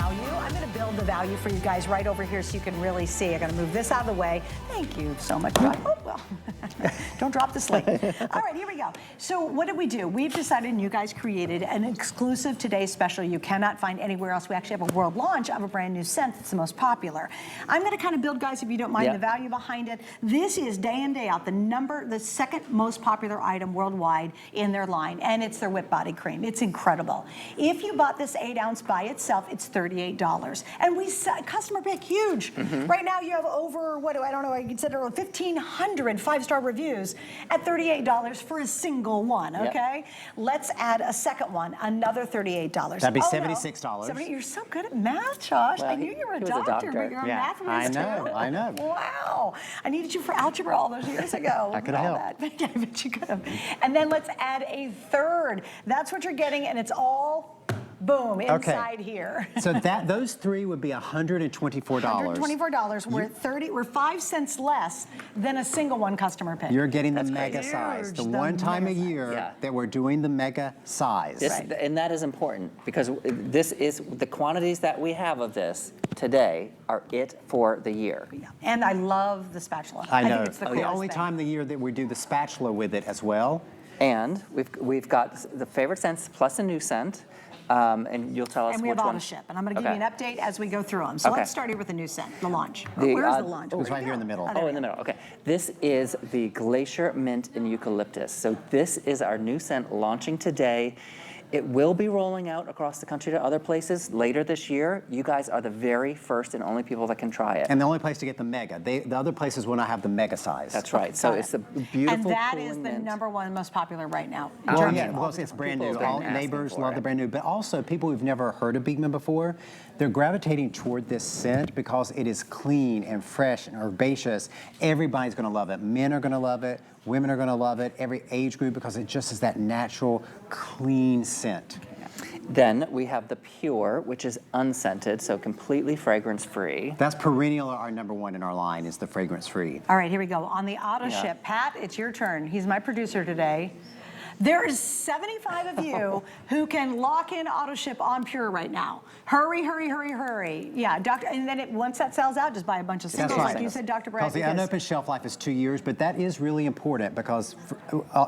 value. I'm going to build the value for you guys right over here so you can really see. I'm going to move this out of the way. Thank you so much. Oh, well, don't drop the slate. All right, here we go. So what did we do? We've decided, and you guys created, an exclusive today's special you cannot find anywhere else. We actually have a world launch of a brand new scent that's the most popular. I'm going to kind of build, guys, if you don't mind, the value behind it. This is day in, day out, the second most popular item worldwide in their line, and it's their whip body cream. It's incredible. If you bought this 8-ounce by itself, it's $38. And we customer pick huge. Right now you have over, I consider 1,500 5-star reviews at $38 for a single one, okay? Let's add a second one, another $38. That'd be $76. No. You're so good at math, Josh. Well, I knew you were a doctor, but you're a math whiz too. I know. Wow. I needed you for algebra all those years ago. I could have helped. Yeah, I bet you could have. And then let's add a third. That's what you're getting, and it's all boom inside here. So those three would be $124. $124. We're 5 cents less than a single one customer pick. You're getting the mega size. The one time a year that we're doing the mega size. And that is important because this is the quantities that we have of this today are it for the year. And I love the spatula. I know. think it's the only time of the year that we do the spatula with it as well. And we've got the favorite scents plus a new scent. And you'll tell us and we which have one. AutoShip, and I'm going to give you an update as we go through them. So let's start here with the new scent, the launch. Where's the launch? It's right here in the middle. Oh, in the middle, okay. This is the Glacier Mint and Eucalyptus. So this is our new scent launching today. It will be rolling out across the country to other places later this year. You guys are the very first and only people that can try it. And the only place to get the mega. The other places will not have the mega size. That's right. So it's a beautiful, and that cooling is the mint. #1 most popular right now. Well, it's brand new. All neighbors love the brand new. But also, people who've never heard of Beekman before, they're gravitating toward this scent because it is clean and fresh and herbaceous. Everybody's going to love it. Men are going to love it. Women are going to love it, every age group, because it just is that natural, clean scent. Then we have the Pure, which is unscented, so completely fragrance-free. That's perennial, our #1 in our line, is the fragrance-free. All right, here we go. On the AutoShip, Pat, it's your turn. He's my producer today. There's 75 of you who can lock in AutoShip on Pure right now. Hurry, hurry, hurry, hurry. Yeah, and then once that sells out, just buy a bunch of singles, like you said, Dr. Brad. Because the unopened shelf life is 2 years, but that is really important because,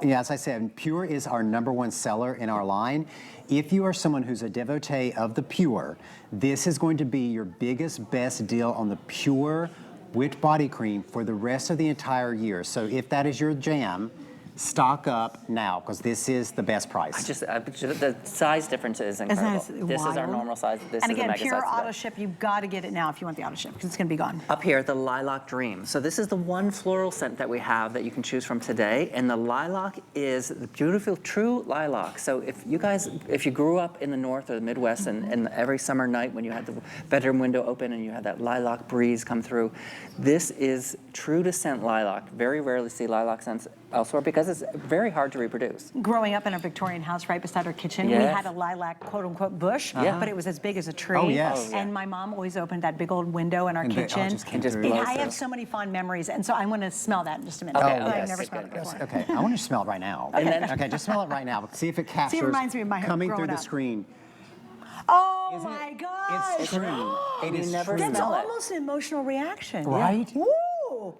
as I said, Pure is our #1 seller in our line. If you are someone who's a devotee of the Pure, this is going to be your biggest, best deal on the Pure Wet Body Cream for the rest of the entire year. So if that is your jam, stock up now because this is the best price. The size difference is incredible. This is our normal size. This and is again, the mega Pure size AutoShip, you've got to get it now if you want the AutoShip because it's going to be gone. Up here, the Lilac Dream. So this is the one floral scent that we have that you can choose from today, and the lilac is the beautiful, true lilac. So if you grew up in the North or the Midwest, and every summer night when you had the bedroom window open and you had that lilac breeze come through, this is true to scent lilac. Very rarely see lilac scents elsewhere because it's very hard to reproduce. Growing up in our Victorian house right beside our kitchen, we had a lilac quote-unquote bush, but it was as big as a tree. Oh, yes. And my mom always opened that big old window in our kitchen. I have so many fond memories, and so I'm going to smell that in just a minute. I've never smelled it before. Okay, I want you to smell it right now. Okay, just smell it right now. See if it captures it reminds me of my coming through growing the up. screen. Oh my gosh! It's true. It is never true. That's smell it. almost an emotional reaction. Right? Woo!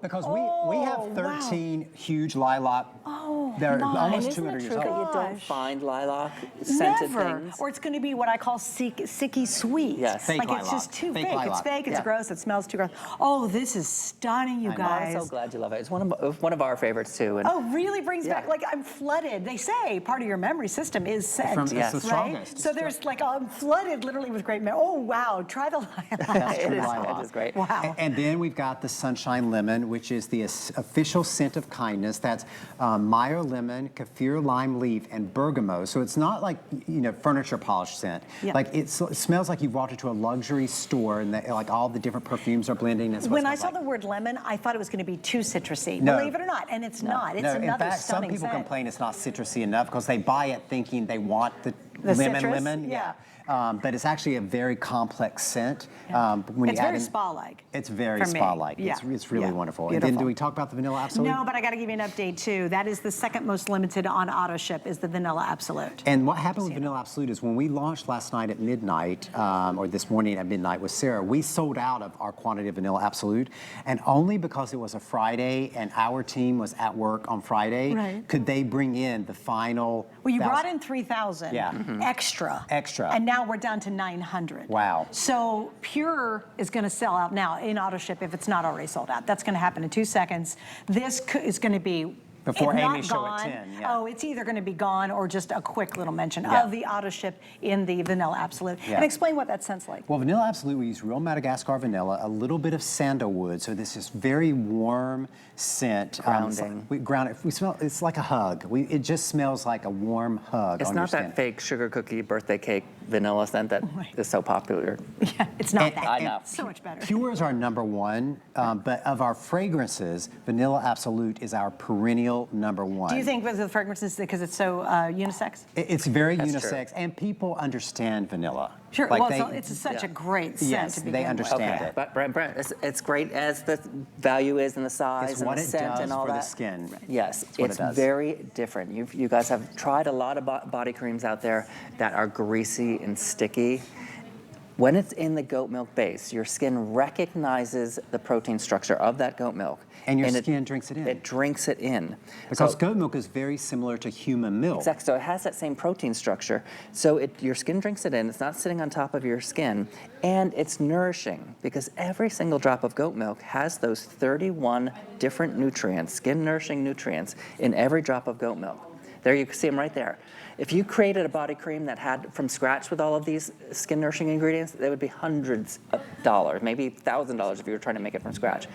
Because we have 13 huge lilac. Oh, they're almost And isn't 200 it years true that old. you don't find lilac scented things? Or it's going to be what I call sicky sweet. Yes. Fake like lilac. it's just too Fake fake. lilac. It's fake. It's gross. It smells too gross. Oh, this is stunning, you guys. I'm so glad you love it. It's one of our favorites too. And really brings back, like I'm flooded. They say part of your memory system is scent, It's the strongest. right? So there's like, I'm flooded literally with great memory. Oh, wow, try the lilac. It is great. Wow. And then we've got the Sunshine Lemon, which is the official scent of kindness. That's Meyer lemon, kaffir lime leaf, and bergamot. So it's not like, furniture polish scent. Yeah. Like it smells like you've walked into a luxury store and like all the different perfumes are blending. When I saw the word lemon, I thought it was going to be too citrusy. No. Believe it or not, and it's not. It's another in fact, some stunning people scent. complain it's not citrusy enough because they buy it thinking they want the The lemon, citrus? lemon, Yeah. But it's actually a very complex scent. When It's you add very in, spa-like. It's very for me. spa-like. Yeah. It's really Yeah. wonderful. Beautiful. And then do we talk about the Vanilla Absolute? No, but I got to give you an update too. That is the second most limited on AutoShip is the Vanilla Absolute. And what happened with Vanilla Absolute is when we launched last night at midnight, or this morning at midnight with Sarah, we sold out of our quantity of Vanilla Absolute, and only because it was a Friday and our team was at work on Friday, could they bring in the final. Well, you brought in 3,000 extra. Extra. And now we're down to 900. Wow. So Pure is going to sell out now in AutoShip if it's not already sold out. That's going to happen in 2 seconds. This is going to be before if Amy not show at gone, 10. Yeah. Oh, it's either going to be gone or just a quick little mention of the AutoShip in the Vanilla Absolute. Yeah. And explain what that scent's like. Well, Vanilla Absolute, we use real Madagascar vanilla, a little bit of sandalwood, so this is very warm scent. Grounding. We ground it. We smell. It's like a hug. It just smells like a warm hug. It's on your not skin. that fake sugar cookie birthday cake vanilla scent that is so popular. Yeah, it's not that. I know. It's so much better. Pure is our #1, but of our fragrances, Vanilla Absolute is our perennial #1. Do you think with the fragrances because it's so unisex? It's very That's unisex, true. and people understand vanilla. Sure. Like Well, it's such a great scent Yes, to they begin understand with. it. But Brent, it's great as the value is and the size It's and what the it scent does and all for that. the skin. Yes, what it's it does. very different. You guys have tried a lot of body creams out there that are greasy and sticky. When it's in the goat milk base, your skin recognizes the protein structure of that goat milk. And your skin drinks it in. It drinks it in. Because So- goat milk is very similar to human milk. Exactly. So it has that same protein structure. So your skin drinks it in. It's not sitting on top of your skin, and it's nourishing because every single drop of goat milk has those 31 different nutrients, skin nourishing nutrients, in every drop of goat milk. There you can see them right there. If you created a body cream that had from scratch with all of these skin nourishing ingredients, they would be hundreds of dollars, maybe $1,000 if you were trying to make it from scratch.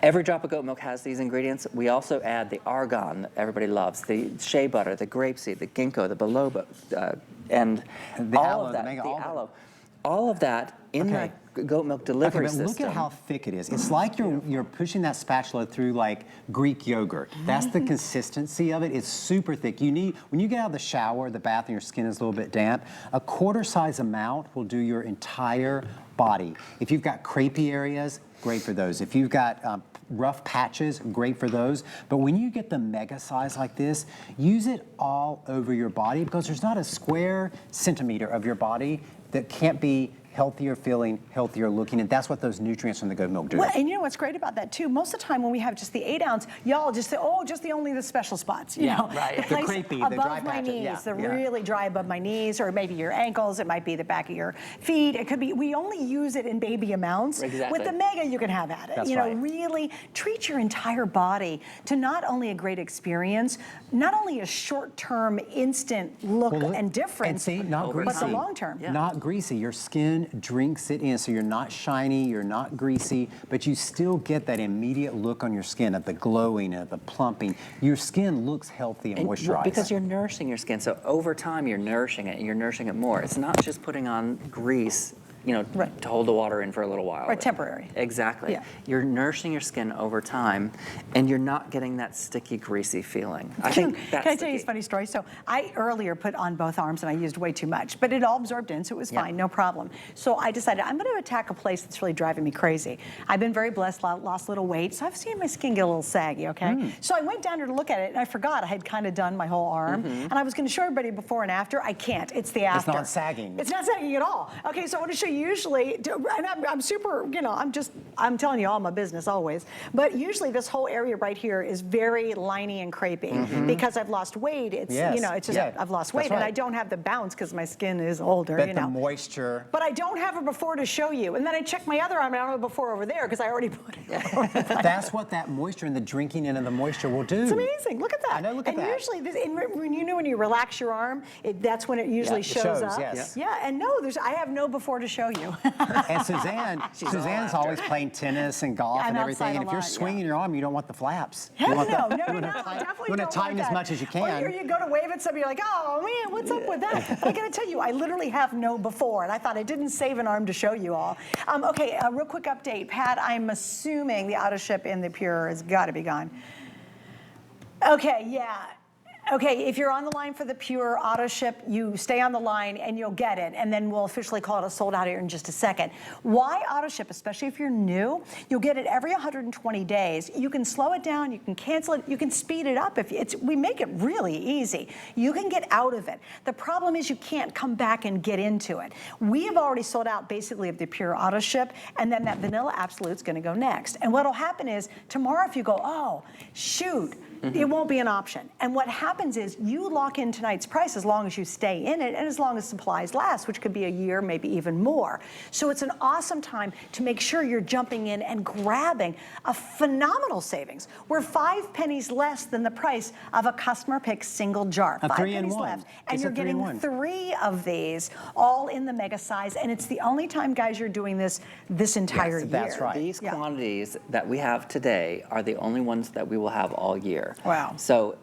Every drop of goat milk has these ingredients. We also add the argan that everybody loves, the shea butter, the grapeseed, the ginkgo, the biloba, and The all aloe, of the that, mega the aloe. aloe. All of that in Okay. that goat milk Okay, delivery but system. look at how thick it is. It's like you're pushing that spatula through like Greek yogurt. That's the consistency of it. It's super thick. You need, when you get out of the shower, the bath, and your skin is a little bit damp, a quarter size amount will do your entire body. If you've got crepey areas, great for those. If you've got rough patches, great for those. But when you get the mega size like this, use it all over your body because there's not a square centimeter of your body that can't be healthier feeling, healthier looking, and that's what those nutrients from the goat milk do. Well, and you know what's great about that too? Most of the time when we have just the 8 ounce, y'all just say, oh, just only the special spots. You know, right. The The place crepey, the above dry my patches, knees, yeah, the yeah. really dry above my knees, or maybe your ankles. It might be the back of your feet. It could be. We only use it in baby amounts. Exactly. With the mega, you can have at it. That's you know, right. really treat your entire body to not only a great experience, not only a short-term, instant look Well, and difference, and see, not Over greasy. but the long-term. Yeah. Not greasy. Your skin drinks it in, so you're not shiny, you're not greasy, but you still get that immediate look on your skin of the glowing, of the plumping. Your skin looks healthy and moisturized. Because you're nourishing your skin. So over time, you're nourishing it, and you're nourishing it more. It's not just putting on grease, you know, Right. to hold the water in for a little while. Right, temporary. Exactly. Yeah. You're nourishing your skin over time, and you're not getting that sticky, greasy feeling. I think that's Can I the tell you a key. funny story? So I earlier put on both arms and I used way too much, but it all absorbed in, so it was Yeah. fine, no problem. So I decided I'm going to attack a place that's really driving me crazy. I've been very blessed, lost a little weight, so I've seen my skin get a little saggy, okay? So I went down there to look at it and I forgot I had kind of done my whole arm, and I was going to show everybody before and after. I can't. It's the after. not sagging. It's not sagging at all. Okay, so I want to show you usually, and I'm super, you know, I'm telling you all my business always, but usually this whole area right here is very liney and crepey because I've lost weight. It's, Yes, you know, it's just, yeah, I've lost that's weight and I right. don't have the bounce because my skin is older, but you the know. moisture. But I don't have a before to show you. And then I checked my other arm and I don't have a before over there because I already put it. That's what that moisture and the drinking in of the moisture will do. It's amazing. Look at that. I know, look at and that. usually, when you relax your arm, that's when it usually it shows shows, up. yes. Yeah, and no, I have no before to show you. And Suzanne's always playing tennis and golf I'm and outside everything. a And if you're lot, yeah. swinging your arm, you don't want the flaps. Heck you want no, the, no, you no, want to tighten, definitely you want don't to tighten want as that. much as you can. Or you go to wave at somebody, you're like, oh man, what's up with that? But I gotta tell you, I literally have no before, and I thought I didn't save an arm to show you all. Okay, a real quick update. Pat, I'm assuming the AutoShip in the Pure has gotta be gone. Okay, yeah. Okay, if you're on the line for the Pure AutoShip, you stay on the line and you'll get it, and then we'll officially call it a sold out here in just a second. Why AutoShip, especially if you're new? You'll get it every 120 days. You can slow it down, you can cancel it, you can speed it up. We make it really easy. You can get out of it. The problem is you can't come back and get into it. We have already sold out basically of the Pure AutoShip, and then that Vanilla Absolute's gonna go next. And what'll happen is tomorrow if you go, oh, shoot, it won't be an option. And what happens is you lock in tonight's price as long as you stay in it and as long as supplies last, which could be a year, maybe even more. So it's an awesome time to make sure you're jumping in and grabbing a phenomenal savings. We're 5 pennies less than the price of a customer pick single jar. A 5 3 in pennies 1. left. And It's you're a 3 in getting 1. 3 of these all in the mega size. And it's the only time, guys, you're doing this entire year. That's right. These quantities that we have today are the only ones that we will have all year. Wow. So,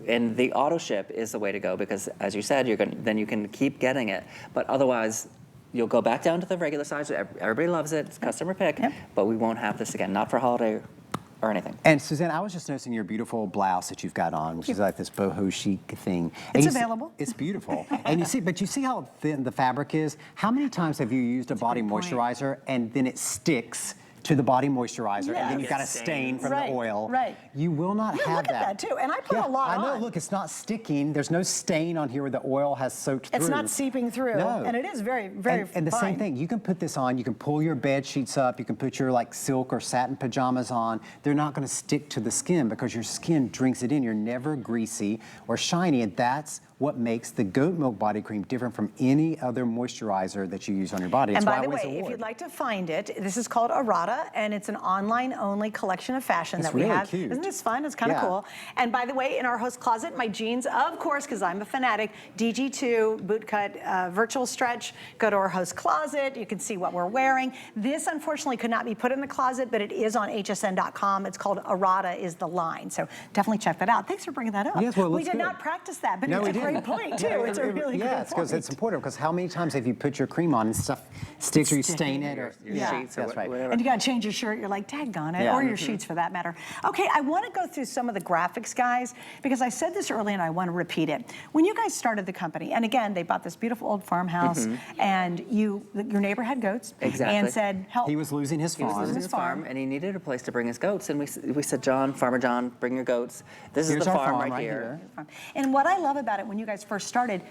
and the auto ship is the way to go because, as you said, then you can keep getting it. But otherwise, you'll go back down to the regular size. Everybody loves it. It's customer pick. Yep. But we won't have this again, not for holiday or anything. And Suzanne, I was just noticing your beautiful blouse that you've got on, which is like this boho chic thing. And It's you see- available. it's beautiful. And you see how thin the fabric is? How many times have you used a body good point. moisturizer and then it sticks to the body moisturizer, and then you've got a Yes. stain from Right, the oil? right. You will not Yeah, have look at that, too. And I put a lot I know, on. look, it's not sticking. There's no stain on here where the oil has soaked through. It's not seeping through. No. And it is very, very And the same fine. thing, you can put this on, you can pull your bed sheets up, you can put your like silk or satin pajamas on. They're not gonna stick to the skin because your skin drinks it in. You're never greasy or shiny, and that's what makes the goat milk body cream different from any other moisturizer that you use on your body. It's And by why the it wins way, if awards. you'd like to find it, this is called Errata, and it's an online-only collection of fashion It's that we really have. cute. Isn't this fun? It's kind of Yeah. cool. And by the way, in our host closet, my jeans, of course, because I'm a fanatic, DG2, bootcut, virtual stretch. Go to our host closet. You can see what we're wearing. This, unfortunately, could not be put in the closet, but it is on hsn.com. It's called Errata is the line. So definitely check that out. Thanks for bringing that up. Yes, well, it we looks did good. not practice that, but No, it's we a great didn't. point, too. It's a really yeah, great it's because point. it's important. Because how many times have you put your cream on and stuff sticks or you stain it? Or, Your Yeah. sheets or That's right. whatever. And you got to change your shirt. You're like, daggone it, Yeah. or your sheets for that matter. Okay, I want to go through some of the graphics, guys, because I said this earlier and I want to repeat it. When you guys started the company, and again, they bought this beautiful old farmhouse, and your neighbor had goats, Exactly. and said, help. He was losing his He was farm. losing his farm, and he needed a place to bring his goats. And we said, John, Farmer John, bring your goats. This Here's is the our farm farm right right here. And what I love about it when you guys first started,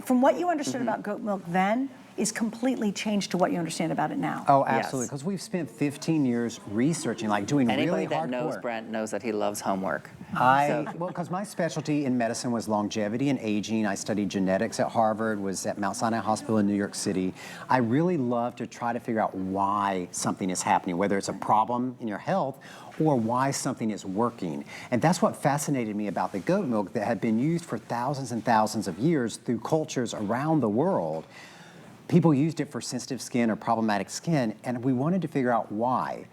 from what you understood Mm-hmm. about goat milk then, is completely changed to what you understand about it now. Oh, Yes. absolutely. Because we've spent 15 years researching, like doing Anybody really that hardcore. knows Brent knows that he loves homework. Well, because my specialty in medicine was longevity and aging. I studied genetics at Harvard, was at Mount Sinai Hospital in New York City. I really love to try to figure out why something is happening, whether it's a problem in your health or why something is working. And that's what fascinated me about the goat milk that had been used for thousands and thousands of years through cultures around the world. People used it for sensitive skin or problematic skin, and we wanted to figure out why.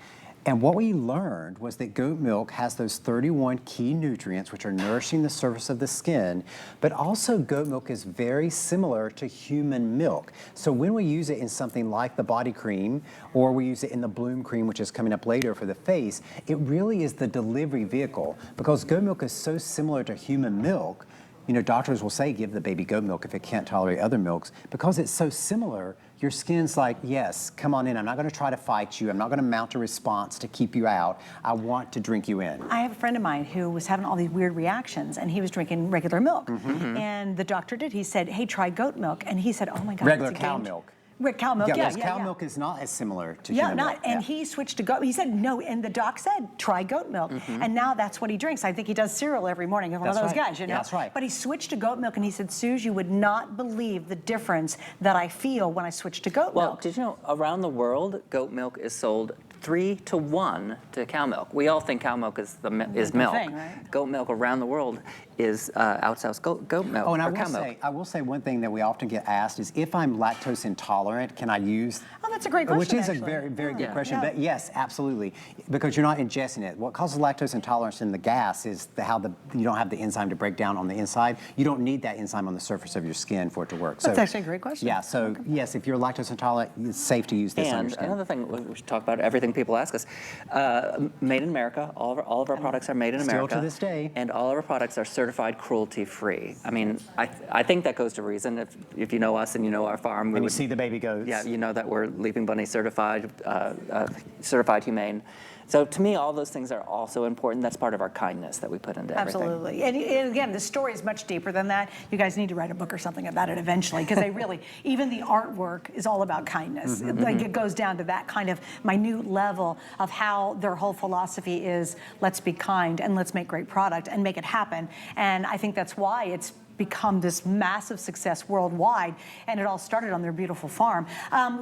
And what we learned was that goat milk has those 31 key nutrients which are nourishing the surface of the skin, but also goat milk is very similar to human milk. So when we use it in something like the body cream, or we use it in the bloom cream, which is coming up later for the face, it really is the delivery vehicle. Because goat milk is so similar to human milk, you know, doctors will say give the baby goat milk if it can't tolerate other milks. Because it's so similar, your skin's like, yes, come on in. I'm not going to try to fight you. I'm not going to mount a response to keep you out. I want to drink you in. I have a friend of mine who was having all these weird reactions, and he was drinking regular milk. And the doctor did. He said, hey, try goat milk. And he said, oh my God. Regular it's a cow game- milk. Cow milk, yeah, because yeah, cow yeah. milk is not as similar to Yeah, human not. milk. And Yeah. he switched to goat. He said no, and the doc said try goat milk, and now that's what he drinks. I think he does cereal every morning. He's one of That's those right. guys, you know. Yeah, that's right. But he switched to goat milk, and he said, Suze, you would not believe the difference that I feel when I switch to goat Well, milk. did you know around the world, goat milk is sold 3 to 1 to cow milk. We all think cow milk is milk. thing, right? Goat milk around the world is outsells goat milk Oh, and or cow milk. I will say one thing that we often get asked is if I'm lactose intolerant, can I use? Oh, that's a great question. Which is actually. a very, very good Yeah. question. Yeah. But yes, absolutely, because you're not ingesting it. What causes lactose intolerance in the gas is you don't have the enzyme to break down on the inside. You don't need that enzyme on the surface of your skin for it to work. That's actually a great question. Yeah. So yes, if you're lactose intolerant, it's safe to use this on your And skin. another thing we should talk about, everything when people ask us. Made in America. All of our products are made in Still America. to this day. And all of our products are certified cruelty-free. I mean, I think that goes to reason. If you know us and you know our farm, When you see the baby goats. yeah, you know that we're Leaping Bunny certified, certified humane. So to me, all those things are also important. That's part of our kindness that we put into everything. Absolutely. And again, the story is much deeper than that. You guys need to write a book or something about it eventually, because they really, even the artwork is all about kindness. Like it goes down to that kind of minute level of how their whole philosophy is, let's be kind and let's make great product and make it happen. And I think that's why it's become this massive success worldwide, and it all started on their beautiful farm.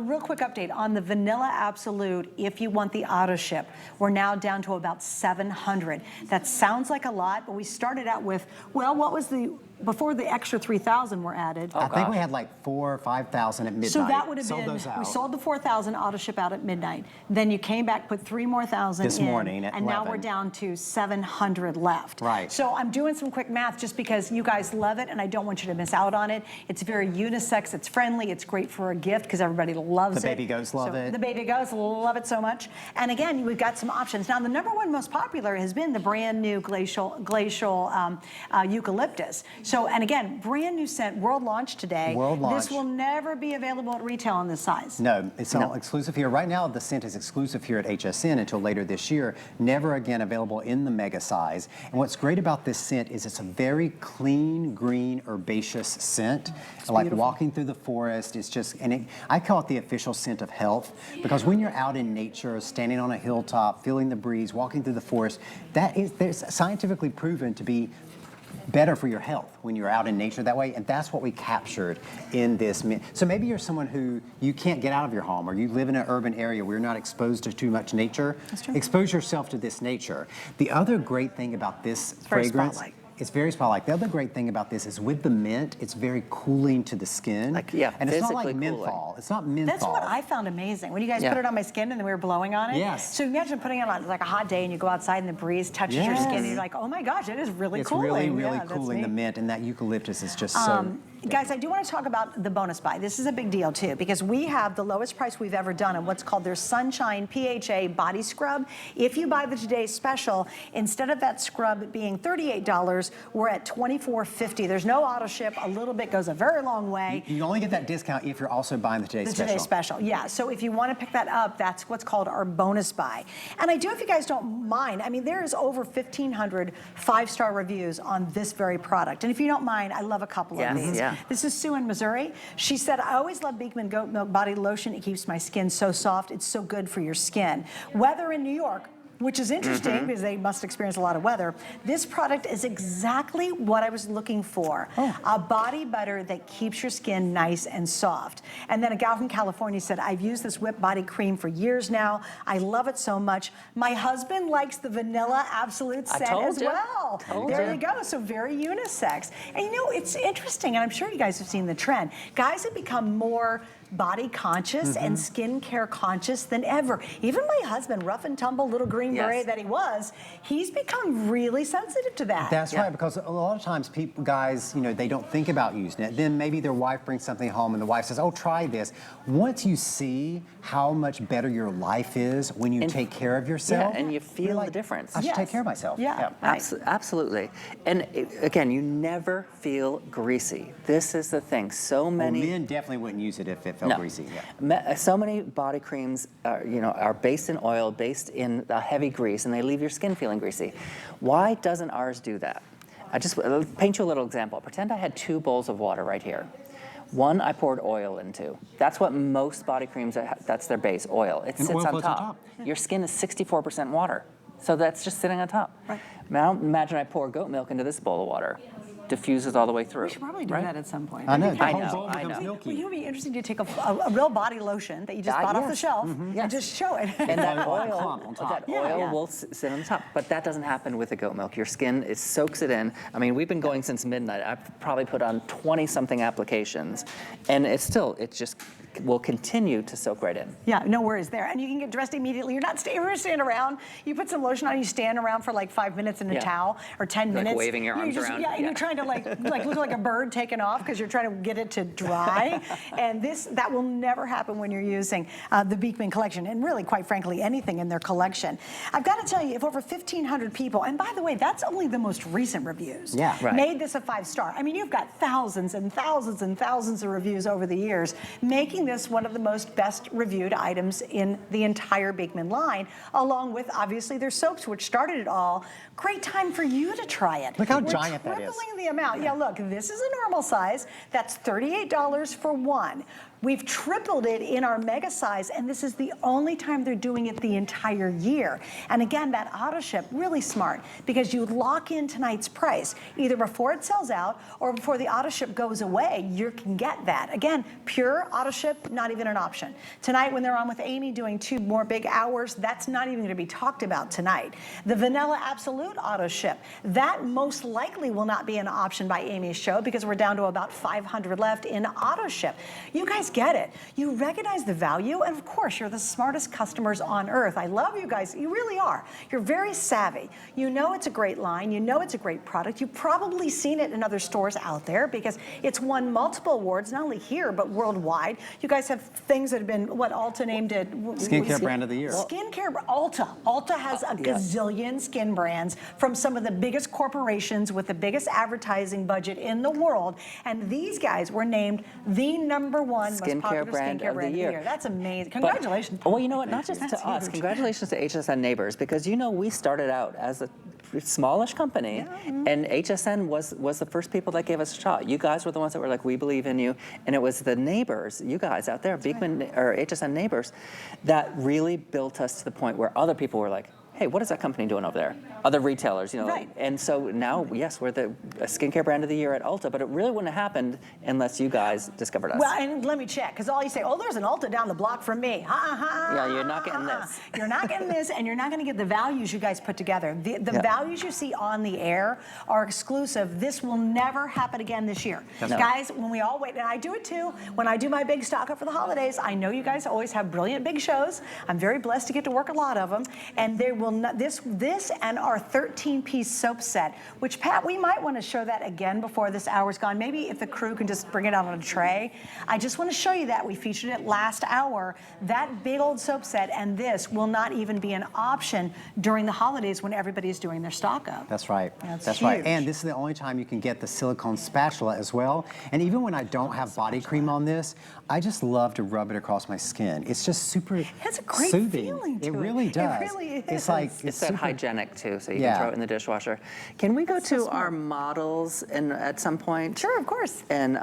Real quick update on the Vanilla Absolute. If you want the AutoShip, we're now down to about 700. That sounds like a lot, but we started out with, well, what was the, before the extra 3,000 were added? I think we had like 4,000 or 5,000 at midnight. So that would have sold been, those out. we sold the 4,000 AutoShip out at midnight. Then you came back, put 3,000 more This in, morning at and now 11. we're down to 700 left. Right. So I'm doing some quick math just because you guys love it, and I don't want you to miss out on it. It's very unisex, it's friendly, it's great for a gift because everybody loves it. The baby goats love it. The baby goats love it so much. And again, we've got some options. Now, the #1 most popular has been the brand new glacial Eucalyptus. So, and again, brand new scent, world launch today. World launch. This will never be available at retail in this size. No, it's all exclusive here. Right now, the scent is exclusive here at HSN until later this year. Never again available in the mega size. And what's great about this scent is it's a very clean, green, herbaceous scent. Like beautiful. walking through the forest, it's just, and I call it the official scent of health, because when you're out in nature, standing on a hilltop, feeling the breeze, walking through the forest, there's scientifically proven to be better for your health when you're out in nature that way, and that's what we captured in this. So maybe you're someone who you can't get out of your home, or you live in an urban area where you're not exposed to too much nature. That's true. Expose yourself to this nature. The other great thing about this very fragrance, spotlight. it's very spotlight. The other great thing about this is with the mint, it's very cooling to the skin. Like, yeah, and it's not like physically menthol. cooling. It's not menthol. That's what I found amazing. When you guys Yeah. put it on my skin and then we were blowing on it. Yes. So imagine putting it on like a hot day and you go outside and the breeze touches your skin and you're like, oh my gosh, it is really It's cooling. really, really Yeah, that's cooling. The neat. mint and that eucalyptus is just so. Guys, I do want to talk about the bonus buy. This is a big deal too, because we have the lowest price we've ever done on what's called their Sunshine PHA body scrub. If you buy the today's special, instead of that scrub being $38, we're at $24.50. There's no auto ship. A little bit goes a very long way. You only get that discount if you're also buying the today's The special. today's special, yeah. So if you want to pick that up, that's what's called our bonus buy. And I do, if you guys don't mind, I mean, there is over 1,500 five-star reviews on this very product. And if you don't mind, I love a couple of these. Yeah. This is Sue in Missouri. She said, I always love Beekman Goat Milk Body Lotion. It keeps my skin so soft. It's so good for your skin. Weather in New York, which is interesting because they must experience a lot of weather. This product is exactly what I was looking for. A body butter that keeps your skin nice and soft. And then a gal from California said, I've used this whipped body cream for years now. I love it so much. My husband likes the Vanilla Absolute scent as well. There you go. So very unisex. And you know, it's interesting, and I'm sure you guys have seen the trend. Guys have become more body conscious and skincare conscious than ever. Even my husband, rough and tumble little green beret that he was, he's become really sensitive to that. That's right, because a lot of times people, guys, you know, they don't think about using it. Then maybe their wife brings something home and the wife says, oh, try this. Once you see how much better your life is when you take care of yourself. Yeah, and you feel like, the difference. I should take care of myself. Yeah. Right. Absolutely. And again, you never feel greasy. This is the thing. So many men definitely wouldn't use it if it felt greasy. So many body creams are based in oil, based in a heavy grease, and they leave your skin feeling greasy. Why doesn't ours do that? I'll paint you a little example. Pretend I had 2 bowls of water right here. One I poured oil into. That's what most body creams, that's their base, oil. It sits on top. Your skin is 64% water. So that's just sitting on top. Right. Now imagine I pour goat milk into this bowl of water. Diffuses all the way through. We should probably do that at some point. I know. The I whole know, bowl I becomes know. milky. Well, it would be interesting to take a real body lotion that you just bought off the shelf and just show it. And that Oil oil, clump on top. that oil Yeah. will sit on the top. But that doesn't happen with the goat milk. Your skin, it soaks it in. I mean, we've been going since midnight. I've probably put on 20-something applications. And it just will continue to soak right in. Yeah, no worries there. And you can get dressed immediately. You're not standing around. You put some lotion on, you stand around for like 5 minutes in a towel or 10 minutes. waving your arms around. Yeah, and Yeah. you're trying to like look like a bird taking off because you're trying to get it to dry. And that will never happen when you're using the Beekman collection, and really, quite frankly, anything in their collection. I've got to tell you, if over 1,500 people, and by the way, that's only the most recent reviews, made this a 5-star. I mean, you've got thousands and thousands and thousands of reviews over the years, making this one of the most best reviewed items in the entire Beekman line, along with obviously their soaps, which started it all. Great time for you to try it. Look how giant that is. We're tripling the amount. Yeah, look, this is a normal size. That's $38 for one. We've tripled it in our mega size, and this is the only time they're doing it the entire year. And again, that AutoShip, really smart, because you lock in tonight's price. Either before it sells out or before the AutoShip goes away, you can get that. Again, pure AutoShip, not even an option. Tonight, when they're on with Amy doing 2 more big hours, that's not even gonna be talked about tonight. The Vanilla Absolute AutoShip, that most likely will not be an option by Amy's show because we're down to about 500 left in AutoShip. You guys get it. You recognize the value, and of course, you're the smartest customers on earth. I love you guys. You really are. You're very savvy. You know it's a great line. You know it's a great product. You've probably seen it in other stores out there because it's won multiple awards, not only here, but worldwide. You guys have things that have been, what Ulta named it? Skincare brand of the year. Skincare, Ulta. Ulta has a gazillion skin brands from some of the biggest corporations with the biggest advertising budget in the world, and these guys were named the #1 skincare brand of the year. That's amazing. Congratulations. But, well, you know what? Not just to us. Congratulations to HSN Neighbors, because you know we started out as a smallish company, and HSN was the first people that gave us a shot. You guys were the ones that were like, we believe in you, and it was the neighbors, you guys out there, Beekman or HSN Neighbors, that really built us to the point where other people were like, hey, what is that company doing over there? Other retailers, you know. Right. And so now, yes, we're the skincare brand of the year at Ulta, but it really wouldn't have happened unless you guys discovered us. Well, and let me check, because all you say, oh, there's an Ulta down the block from me. Yeah, you're not getting this. You're not getting this, and you're not going to get the values you guys put together. The values you see on the air are exclusive. This will never happen again this year. No. Guys, when we all wait, and I do it too, when I do my big stock up for the holidays, I know you guys always have brilliant big shows. I'm very blessed to get to work a lot of them, and there will not, this and our 13-piece soap set, which, Pat, we might want to show that again before this hour's gone. Maybe if the crew can just bring it out on a tray. I just want to show you that. We featured it last hour. That big old soap set and this will not even be an option during the holidays when everybody's doing their stock up. That's right. That's huge. right. And this is the only time you can get the silicone spatula as well. And even when I don't have body cream on this, I just love to rub it across my skin. It's just super It's a great soothing. feeling to it really does. It really is. It's like It's that super hygienic too, so you can throw it in the dishwasher. Can we go to our models at some point? Sure, of course. And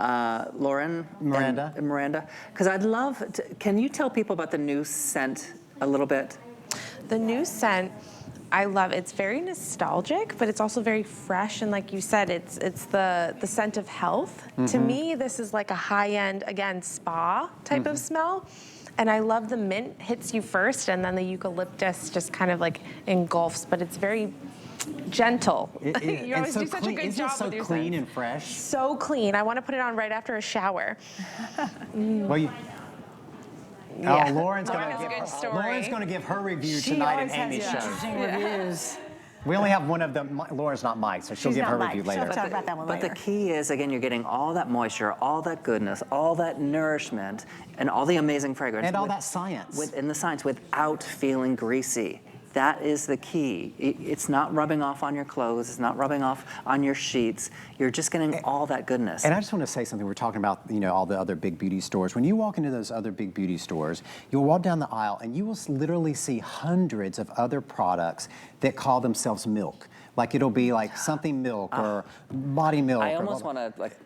Lauren, Miranda, because I'd love to. Can you tell people about the new scent a little bit? The new scent, I love. It's very nostalgic, but it's also very fresh. And like you said, it's the scent of health. To me, this is like a high-end, again, spa type of smell. And I love the mint hits you first, and then the eucalyptus just kind of like engulfs, but it's very gentle. You always do such a good job with your clean scents. and fresh. So clean. I want to put it on right after a shower. Well, you, Yeah. Oh, Lauren's Lauren has a good story. Lauren's going to give her review She tonight always at Amy's has show. interesting reviews. We only have one of them. Lauren's not Mike, so she'll She's give not her Mike. review She'll later. talk about that one But later. the key is, again, you're getting all that moisture, all that goodness, all that nourishment, and all the amazing fragrance. And all that science. In the science, without feeling greasy. That is the key. It's not rubbing off on your clothes. It's not rubbing off on your sheets. You're just getting all that goodness. And I just want to say something. We're talking about, you know, all the other big beauty stores. When you walk into those other big beauty stores, you'll walk down the aisle and you will literally see hundreds of other products that call themselves milk. Like it'll be like something milk or body milk. I almost want to like.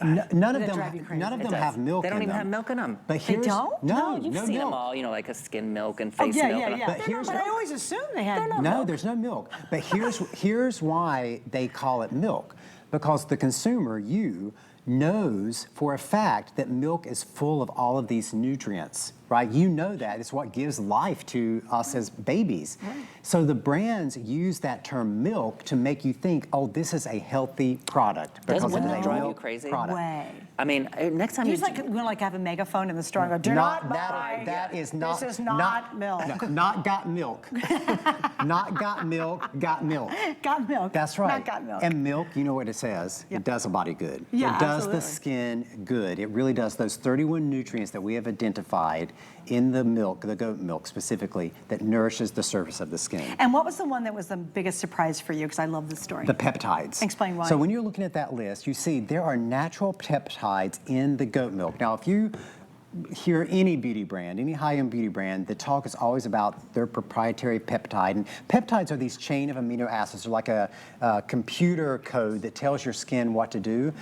None of Does it them. drive you crazy? None of It them does. have milk. They don't in even them. have milk in them. But here's, don't? No, You've no seen milk. them all, you know, like a skin milk and Oh, face yeah, milk. yeah, yeah. But here's But I always assumed they had No, there's no milk. But here's why they call it milk. Because the consumer, you, knows for a fact that milk is full of all of these nutrients. right? You know that. It's what gives life to us as babies. So the brands use that term milk to make you think, oh, this is a healthy product. Doesn't because it is that a drive you milk crazy? product. Way. I mean, next time You you just like have a megaphone in the store and go, do not buy. That is not. This is not milk. No, not got milk. Not got milk, got milk. Got milk. That's right. Not got milk. And milk, you know what it says? Yeah. It does a body good. Yeah, it does absolutely. the skin good. It really does. Those 31 nutrients that we have identified in the milk, the goat milk specifically, that nourishes the surface of the skin. And what was the one that was the biggest surprise for you? Because I love this story. The peptides. Explain why. So when you're looking at that list, you see there are natural peptides in the goat milk. Now, if you hear any beauty brand, any high-end beauty brand, the talk is always about their proprietary peptide. And peptides are these chain of amino acids. They're like a computer code that tells your skin what to do.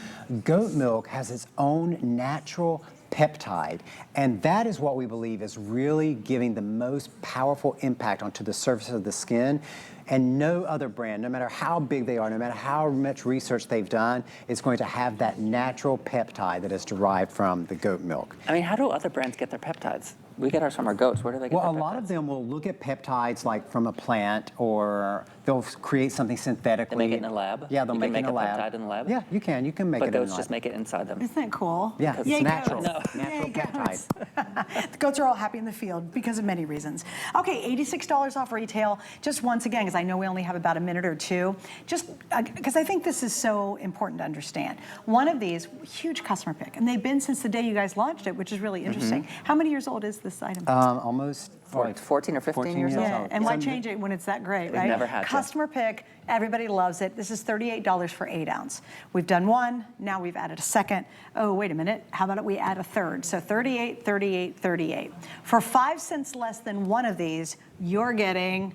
Goat milk has its own natural peptide, and that is what we believe is really giving the most powerful impact onto the surface of the skin. And no other brand, no matter how big they are, no matter how much research they've done, is going to have that natural peptide that is derived from the goat milk. I mean, how do other brands get their peptides? We get ours from our goats. Where do they get Well, their a lot peptides? of them will look at peptides like from a plant, or they'll create something synthetically. They make it in a lab? Yeah, they'll You make can it in a make a lab. peptide in the lab? Yeah, you can. You can make But it in a goats lab. just make it inside them. Isn't that cool? Yeah, it's Yay, natural. goats. Natural Yay, peptide. goats. The goats are all happy in the field because of many reasons. Okay, $86 off retail. Just once again, because I know we only have about a minute or two, just because I think this is so important to understand. One of these, huge customer pick, and they've been since the day you guys launched it, which is really interesting. How many years old is this item? Almost 14 or 15 years old. Yeah, and why So- change it when it's that great, right? never had to. Customer pick, everybody loves it. This is $38 for 8 ounce. We've done one, now we've added a second. Oh, wait a minute, how about we add a third? So 38, 38, 38. For 5 cents less than one of these, you're getting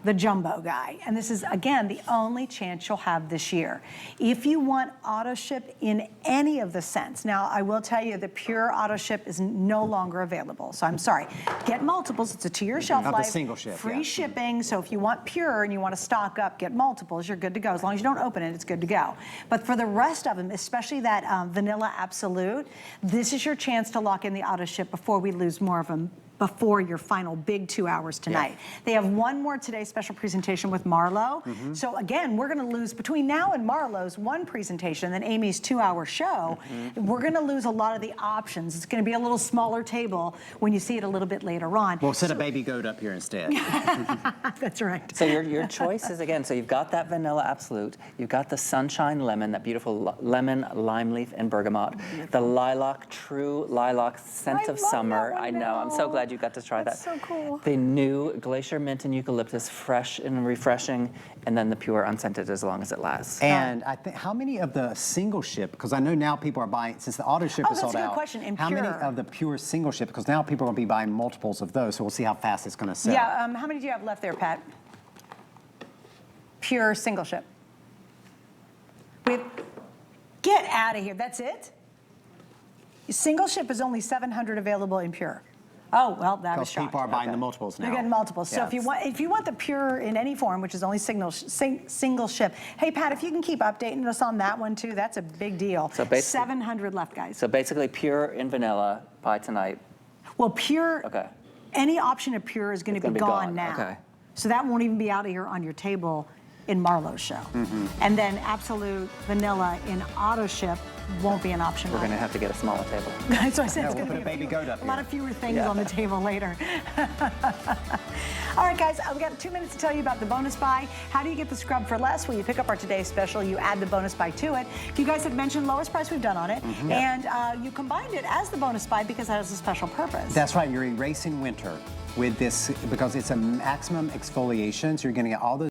the jumbo guy. And this is, again, the only chance you'll have this year. If you want AutoShip in any of the scents, now I will tell you the pure AutoShip is no longer available. So I'm sorry. Get multiples. It's a 2-year shelf Of the life. single ship, Free yeah. shipping. So if you want pure and you want to stock up, get multiples, you're good to go. As long as you don't open it, it's good to go. But for the rest of them, especially that Vanilla Absolute, this is your chance to lock in the AutoShip before we lose more of them before your final big 2 hours tonight. They have one more today special presentation with Marlo. So again, we're gonna lose between now and Marlo's one presentation, then Amy's 2-hour show, we're gonna lose a lot of the options. It's gonna be a little smaller table when you see it a little bit later on. We'll set a baby goat up here instead. That's right. So your choices, again, so you've got that Vanilla Absolute, you've got the Sunshine Lemon, that beautiful lemon, lime leaf, and bergamot, the Lilac, True Lilac Scent I of love Summer. that one I know, I'm so now. glad you got to try That's that. so cool. The new Glacier Mint and Eucalyptus, fresh and refreshing, and then the pure unscented as long as it lasts. And I think, how many of the single ship, because I know now people are buying, since the AutoShip Oh, is that's sold a good out, question. In how many pure. of the pure single ship, because now people are going to be buying multiples of those, so we'll see how fast it's going to sell. Yeah, how many do you have left there, Pat? Pure single ship. Get out of here, that's it? Single ship is only 700 available in pure. Oh, well, that was Because shocked. people are buying the multiples now. They're getting multiples. So Yeah. if you want the pure in any form, which is only single ship, hey Pat, if you can keep updating us on that one too, that's a big deal. So basically- 700 left, guys. So basically pure in vanilla by tonight. Well, pure. Okay. Any option of pure is going to It's be gonna be gone gone, now. okay. So that won't even be out of here on your table in Marlo's show. And then absolute vanilla in AutoShip won't be an option. We're going to have to get a smaller table. So I said it's we'll going to put be a baby goat up a lot here. of fewer things on the table later. All right, guys, we got 2 minutes to tell you about the bonus buy. How do you get the scrub for less? Well, you pick up our today's special, you add the bonus buy to it. You guys had mentioned lowest price we've done on it, and you combined it as the bonus buy because it has a special purpose. That's right, you're erasing winter with this, because it's a maximum exfoliation, so you're going to get all those